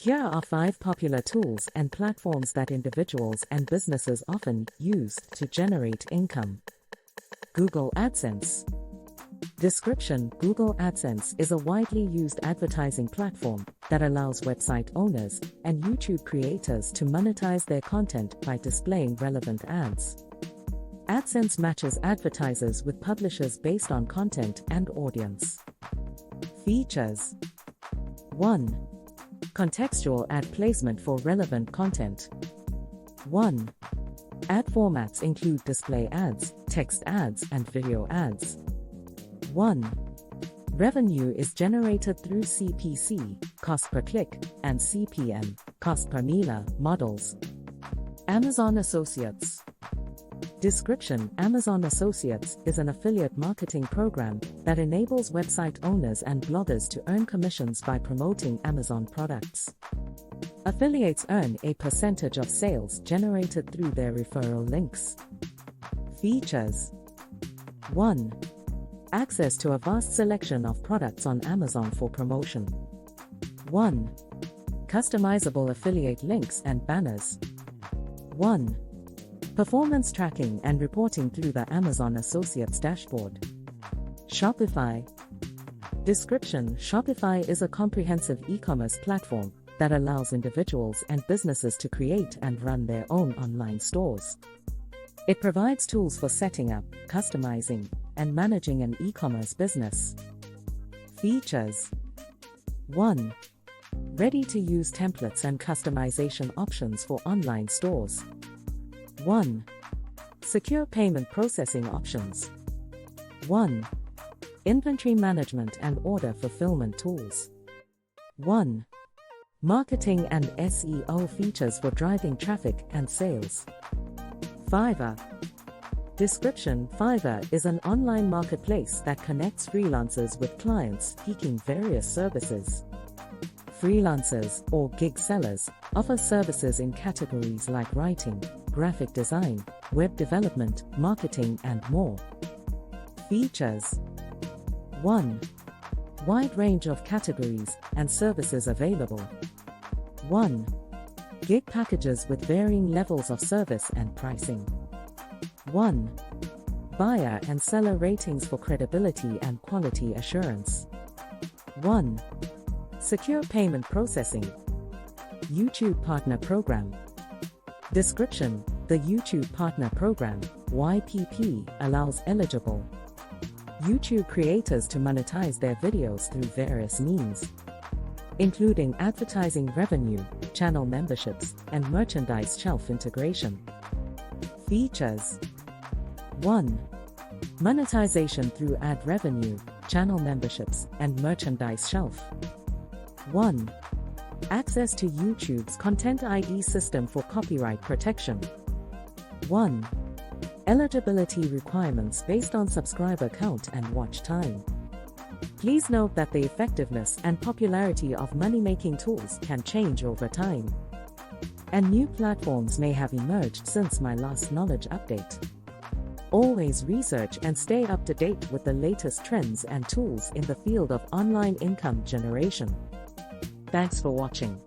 Here are 5 popular tools and platforms that individuals and businesses often use to generate income. Google AdSense. Description: Google AdSense is a widely used advertising platform that allows website owners and YouTube creators to monetize their content by displaying relevant ads. AdSense matches advertisers with publishers based on content and audience. Features: 1. Contextual ad placement for relevant content. 1. Ad formats include display ads, text ads, and video ads. 1. Revenue is generated through CPC, cost per click, and CPM, cost per mila, models. Amazon Associates. Description: Amazon Associates is an affiliate marketing program that enables website owners and bloggers to earn commissions by promoting Amazon products. Affiliates earn a percentage of sales generated through their referral links. Features: 1. Access to a vast selection of products on Amazon for promotion. 1. Customizable affiliate links and banners. 1. Performance tracking and reporting through the Amazon Associates dashboard. Shopify. Description: Shopify is a comprehensive e-commerce platform that allows individuals and businesses to create and run their own online stores. It provides tools for setting up, customizing, and managing an e-commerce business. Features: 1. Ready-to-use templates and customization options for online stores. 1. Secure payment processing options. 1. Inventory management and order fulfillment tools. 1. Marketing and SEO features for driving traffic and sales. Fiverr. Description: Fiverr is an online marketplace that connects freelancers with clients seeking various services. Freelancers, or gig sellers, offer services in categories like writing, graphic design, web development, marketing, and more. Features: 1. Wide range of categories and services available. 1. Gig packages with varying levels of service and pricing. 1. Buyer and seller ratings for credibility and quality assurance. 1. Secure payment processing. YouTube Partner Program. Description: The YouTube Partner Program, YPP, allows eligible YouTube creators to monetize their videos through various means, including advertising revenue, channel memberships, and merchandise shelf integration. Features: 1. Monetization through ad revenue, channel memberships, and merchandise shelf. 1. Access to YouTube's Content ID system for copyright protection. 1. Eligibility requirements based on subscriber count and watch time. Please note that the effectiveness and popularity of money-making tools can change over time, and new platforms may have emerged since my last knowledge update. Always research and stay up to date with the latest trends and tools in the field of online income generation. Thanks for watching.